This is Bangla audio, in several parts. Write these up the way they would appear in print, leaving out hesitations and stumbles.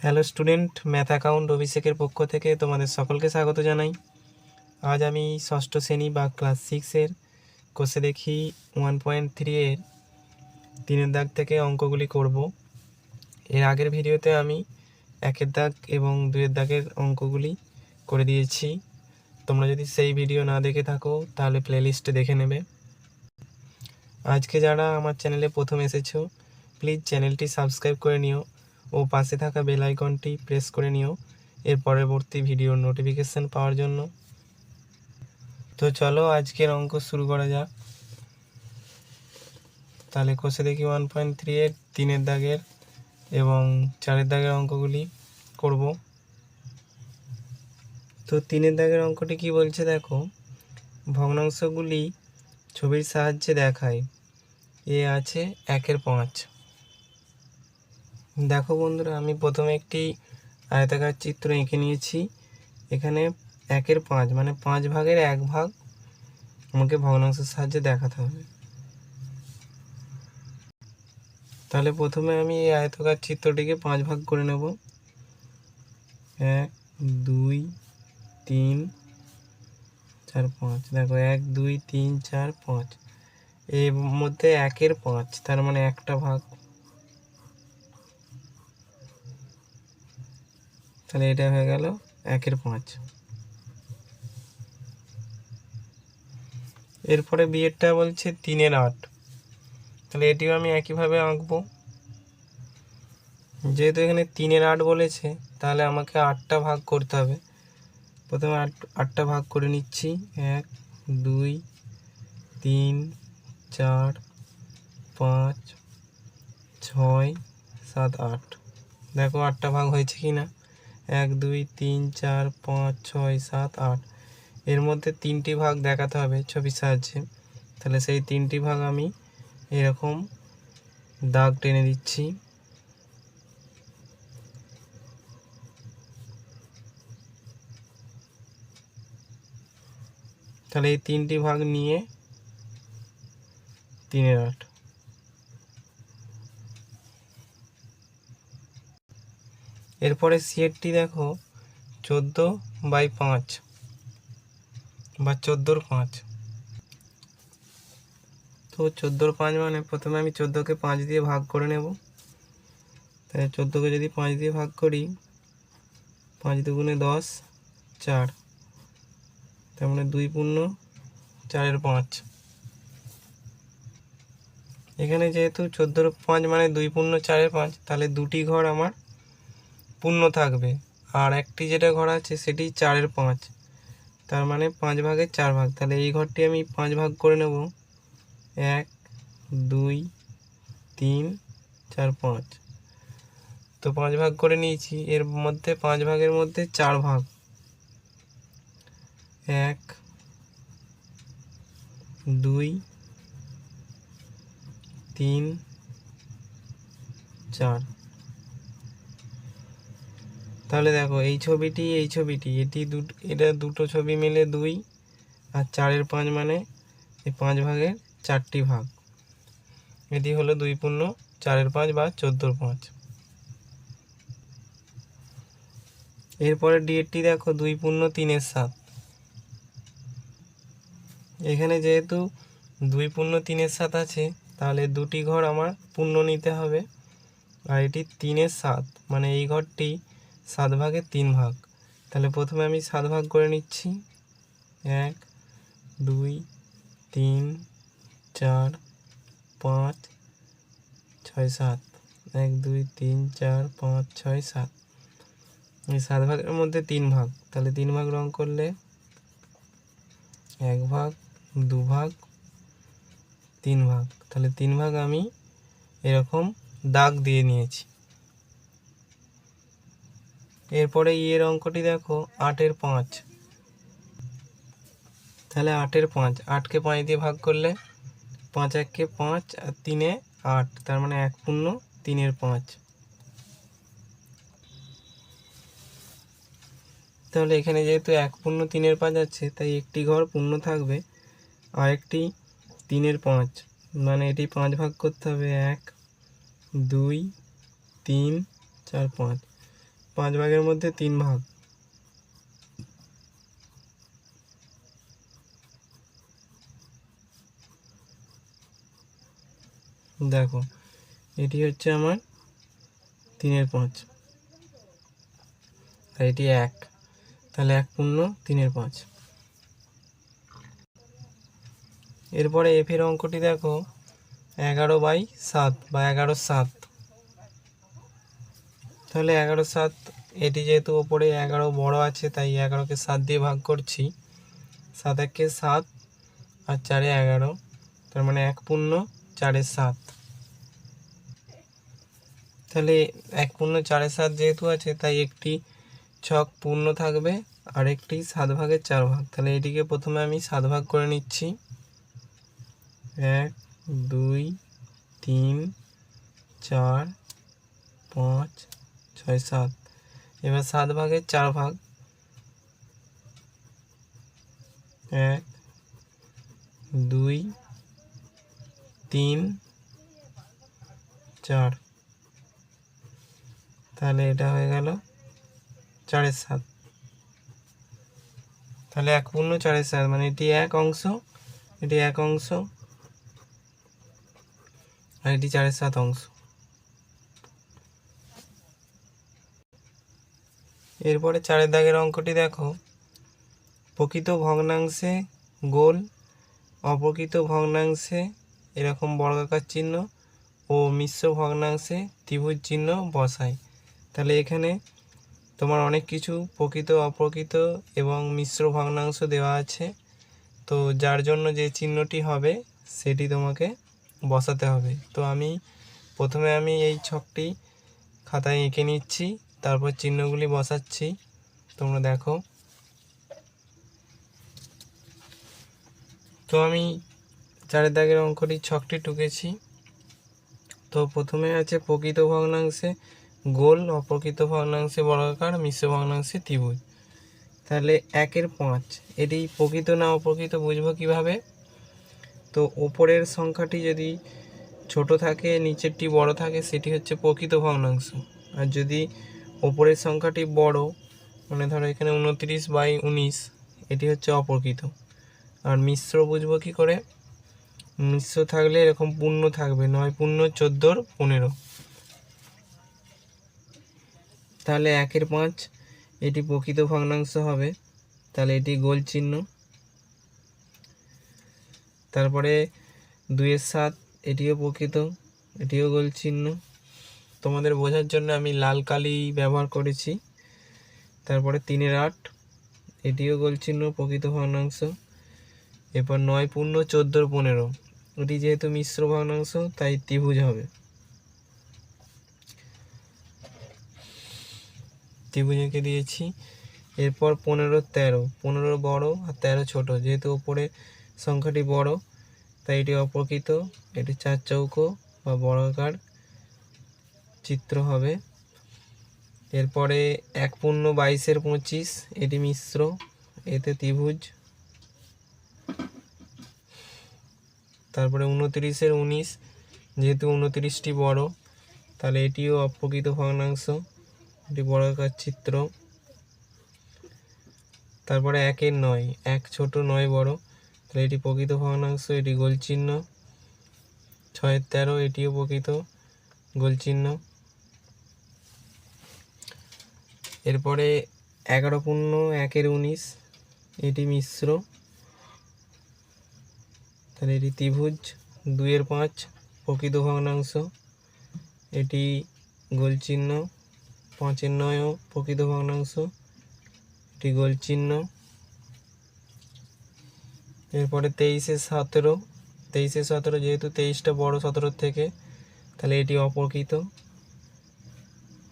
হ্যালো স্টুডেন্ট, ম্যাথ অ্যাকাউন্ট অভিষেকের পক্ষ থেকে তোমাদের সকলকে স্বাগত জানাই। আজ আমি ষষ্ঠ শ্রেণী বা ক্লাস 6-এর কোষে দেখি 1.3 এর 3-এর দাগ থেকে অঙ্কগুলি করব। এর আগের ভিডিওতে আমি 1-এর দাগ এবং 2-এর দাগের অঙ্কগুলি করে দিয়েছি। তোমরা যদি সেই ভিডিও না দেখে থাকো তাহলে প্লেলিস্টে দেখে নেবে। আজকে যারা আমার চ্যানেলে প্রথম এসেছো, প্লিজ চ্যানেলটি সাবস্ক্রাইব করে নিও ও পাশে থাকা বেল আইকনটি প্রেস করে নিও এর পরবর্তী ভিডিওর নোটিফিকেশান পাওয়ার জন্য। তো চলো আজকের অঙ্ক শুরু করা যাক। তাহলে কষে দেখি 1.3 এর 3-এর দাগের এবং 4-এর দাগের অঙ্কগুলি করব। তো 3-এর দাগের অঙ্কটি কি বলছে দেখো, ভগ্নাংশগুলি ছবির সাহায্যে দেখায়। এ আছে 1/5। দেখো বন্ধুরা, আমি প্রথমে একটি আয়তাকার চিত্র এঁকে নিয়েছি। এখানে 1/5 মানে 5 ভাগের 1 ভাগ আমাকে ভগ্নাংশের সাহায্যে দেখাতে হবে। তাহলে প্রথমে আমি এই আয়তাকার চিত্রটিকে 5 ভাগ করে নেব। 1 2 3 4 5। দেখো 1 2 3 4 5, এর মধ্যে 1/5 তার মানে একটা ভাগ। তাহলে এটা হয়ে গেল 1/5। এরপরে বিয়েরটা বলছে 3/8। তাহলে এটিও আমি একইভাবে আঁকবো। যেহেতু এখানে 3/8 বলেছে তাহলে আমাকে 8টা ভাগ করতে হবে। প্রথমে 8টা ভাগ করে নিচ্ছি। 1 2 3 4 5 6 7 8। দেখো 8টা ভাগ হয়েছে কি না। 1 2 3 4 5 6 7 8। এর মধ্যে 3টি ভাগ দেখাতে হবে ছবির সাহায্যে। তাহলে সেই 3টি ভাগ আমি এরকম দাগ টেনে দিচ্ছি। তাহলে এই 3টি ভাগ নিয়ে 3/8। এরপরে সিয়েরটি দেখো 14/5 বা 14/5। তো 14/5 মানে প্রথমে আমি 14কে 5 দিয়ে ভাগ করে নেব। তাই 14কে যদি 5 দিয়ে ভাগ করি, 5 দুগুণে 10, 4, তার মানে 2 পূর্ণ 4/5। এখানে যেহেতু 14/5 মানে 2 পূর্ণ 4/5, তাহলে দুটি ঘর আমার পূর্ণ থাকবে, আর একটি যেটা ঘর আছে সেটি 4/5, তার মানে 5 ভাগের 4 ভাগ। তাহলে এই ঘরটি আমি 5 ভাগ করে নেব। 1 2 3 4 5। তো 5 ভাগ করে নিয়েছি। এর মধ্যে 5 ভাগের মধ্যে 4 ভাগ। 1 2 3 4। তাহলে দেখো এই ছবিটি এটা দুটো ছবি মিলে 2, আর 4/5 মানে এই 5 ভাগের 4টি ভাগ। এটি হলো 2 পূর্ণ 4/5 বা 14/5। এরপরে ডিএরটি দেখো 2 পূর্ণ 3/7। এখানে যেহেতু 2 পূর্ণ 3/7 আছে, তাহলে দুটি ঘর আমার পূর্ণ নিতে হবে। আর এটি 3/7 মানে এই ঘরটি 7 ভাগের 3 ভাগ। তাহলে প্রথমে আমি 7 ভাগ করে নিচ্ছি। 1 2 3 4 5 6 7। 1 2 3 4 5 6 7। এই 7 ভাগের মধ্যে 3 ভাগ। তাহলে 3 ভাগ রং করলে 1 ভাগ 2 ভাগ 3 ভাগ। তাহলে 3 ভাগ আমি এরকম দাগ দিয়ে নিয়েছি। এরপরে এর অঙ্কটি দেখো 8/5। তাহলে 8/5, 8কে 5 দিয়ে ভাগ করলে 5 1-কে 5 আর 3-এ 8, তার মানে 1 পূর্ণ 3/5। তাহলে এখানে যেহেতু 1 পূর্ণ 3/5 আছে, তাই একটি ঘর পূর্ণ থাকবে, আরেকটি 3/5 মানে এটি 5 ভাগ করতে হবে। 1 2 3 4 5। 5 ভাগের মধ্যে 3 ভাগ। দেখো এটি হচ্ছে আমার 3/5, আর এটি 1, তাহলে 1 পূর্ণ 3/5। এরপরে এফ এর অঙ্কটি দেখো 11/7 বা 11/7। তাহলে 11/7, এটি যেহেতু ওপরে 11 বড় আছে তাই 11কে 7 দিয়ে ভাগ করছি। 7 একে 7 আর 4-এ 11, তার মানে 1 পূর্ণ 4/7। তাহলে 1 পূর্ণ 4/7 যেহেতু আছে তাই একটি ছক পূর্ণ থাকবে আর একটি 7 ভাগের 4 ভাগ। তাহলে এটিকে প্রথমে আমি 7 ভাগ করে নিচ্ছি। 1 2 3 4 5 6 7। এবার 7 ভাগের 4 ভাগ। 1 2 3 4। তাহলে এটা হয়ে গেল 4/7। তাহলে 1 পূর্ণ 4/7 মানে এটি 1 অংশ, এটি 1 অংশ, আর এটি 4/7 অংশ। এরপরে 4 দাগের অঙ্কটি দেখো, প্রকৃত ভগ্নাংশে গোল, অপ্রকৃত ভগ্নাংশে এরকম বর্গাকার চিহ্ন ও মিশ্র ভগ্নাংশে ত্রিভুজ চিহ্ন বসায়। তাহলে এখানে তোমার অনেক কিছু প্রকৃত, অপ্রকৃত এবং মিশ্র ভগ্নাংশ দেওয়া আছে। তো যার জন্য যে চিহ্নটি হবে সেটি তোমাকে বসাতে হবে। তো প্রথমে এই ছকটি খাতায় এঁকে নিচ্ছি, তারপর চিহ্নগুলি বসাচ্ছি, তোমরা দেখো। তো আমি 4 দাগের অঙ্কটি ছকটি টুকেছি। তো প্রথমে আছে প্রকৃত ভগ্নাংশে গোল, অপ্রকৃত ভগ্নাংশে বর্গাকার, মিশ্র ভগ্নাংশে ত্রিভুজ। তাহলে 1/5 এটি প্রকৃত না অপ্রকৃত বুঝবো কিভাবে? তো ওপরের সংখ্যাটি যদি ছোট থাকে, নিচেরটি বড় থাকে, সেটি হচ্ছে প্রকৃত ভগ্নাংশ। আর যদি ওপরের সংখ্যাটি বড়, মানে ধরো এখানে 29/19, এটি হচ্ছে অপ্রকৃত। আর মিশ্র বুঝবো কি করে? মিশ্র থাকলে এরকম পূর্ণ থাকবে, 9 পূর্ণ 14/15। তাহলে 1/5 এটি প্রকৃত ভগ্নাংশ হবে, তাহলে এটি গোল চিহ্ন। তারপরে 2/7 এটিও প্রকৃত, এটিও গোল চিহ্ন। তোমাদের বোঝার জন্য আমি লাল কালি ব্যবহার করেছি। তারপরে 3/8 এটিও গোল চিহ্ন, প্রকৃত ভগ্নাংশ। এরপর 9 পূর্ণ 14/15, এটি যেহেতু মিশ্র ভগ্নাংশ তাই ত্রিভুজ হবে, ত্রিভুজ এঁকে দিয়েছি। এরপর 15/13, 15 বড় আর 13 ছোট, যেহেতু ওপরে সংখ্যাটি বড় তাই এটি অপ্রকৃত, এটি 4 চৌকো বা বর্গাকার চিত্র হবে। এরপরে 1 পূর্ণ 22/25, এটি মিশ্র, এতে ত্রিভুজ। তারপরে 29/19, যেহেতু 29টি বড় তাহলে এটিও অপ্রকৃত ভগ্নাংশ, এটি বর্গাকার চিত্র। তারপরে 1/9, 1 ছোট 9 বড়, তাহলে এটি প্রকৃত ভগ্নাংশ, এটি গোল চিহ্ন। 6/13 এটিও প্রকৃত, গোল চিহ্ন। এরপরে 11 পূর্ণ 1/19, এটি মিশ্র, তাহলে এটি ত্রিভুজ। 2/5 প্রকৃত ভগ্নাংশ, এটি গোল চিহ্ন। 5/9 প্রকৃত ভগ্নাংশ, এটি গোল চিহ্ন। এরপরে 23/17, 23/17 যেহেতু 23টা বড় 17 থেকে, তাহলে এটি অপ্রকৃত,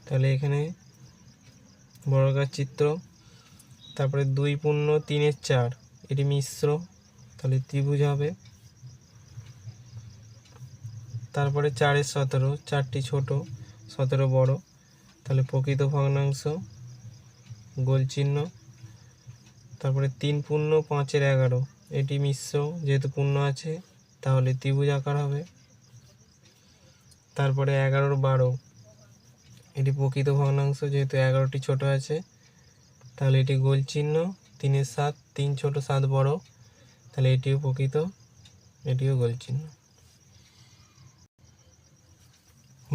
তাহলে এখানে বর্গাকার চিত্র। তারপরে 2 পূর্ণ 3/4, এটি মিশ্র, তাহলে ত্রিভুজ হবে। তারপরে 4/17, 4টি ছোট 17 বড়, তাহলে প্রকৃত ভগ্নাংশ, গোল চিহ্ন। তারপরে 3 পূর্ণ 5/11, এটি মিশ্র, যেহেতু পূর্ণ আছে তাহলে ত্রিভুজ আকার হবে। তারপরে 11/12, এটি প্রকৃত ভগ্নাংশ, যেহেতু 11টি ছোট আছে তাহলে এটি গোল চিহ্ন, 3-এর 7, 3 ছোট 7 বড়, তাহলে এটিও প্রকৃত, এটিও গোল চিহ্ন।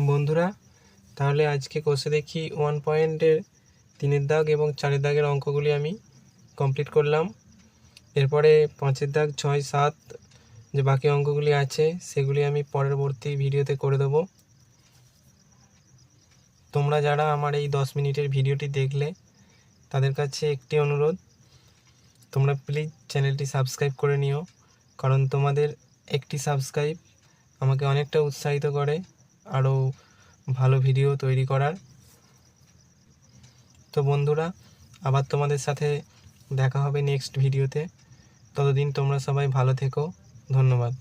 বন্ধুরা তাহলে আজকে কষে দেখি 1 পয়েন্টের 3-এর দাগ এবং 4-এর দাগের অঙ্কগুলি আমি কমপ্লিট করলাম। এরপরে 5-এর দাগ, 6, 7 যে বাকি অঙ্কগুলি আছে সেগুলি আমি পরবর্তী ভিডিওতে করে দেবো। তোমরা যারা আমার এই 10 মিনিটের ভিডিওটি দেখলে তাদের কাছে একটি অনুরোধ, তোমরা প্লিজ চ্যানেলটি সাবস্ক্রাইব করে নিও, কারণ তোমাদের একটি সাবস্ক্রাইব আমাকে অনেকটা উৎসাহিত করে আরও ভালো ভিডিও তৈরি করার। তো বন্ধুরা আবার তোমাদের সাথে দেখা হবে নেক্সট ভিডিওতে। ততদিন তোমরা সবাই ভালো থেকো। ধন্যবাদ।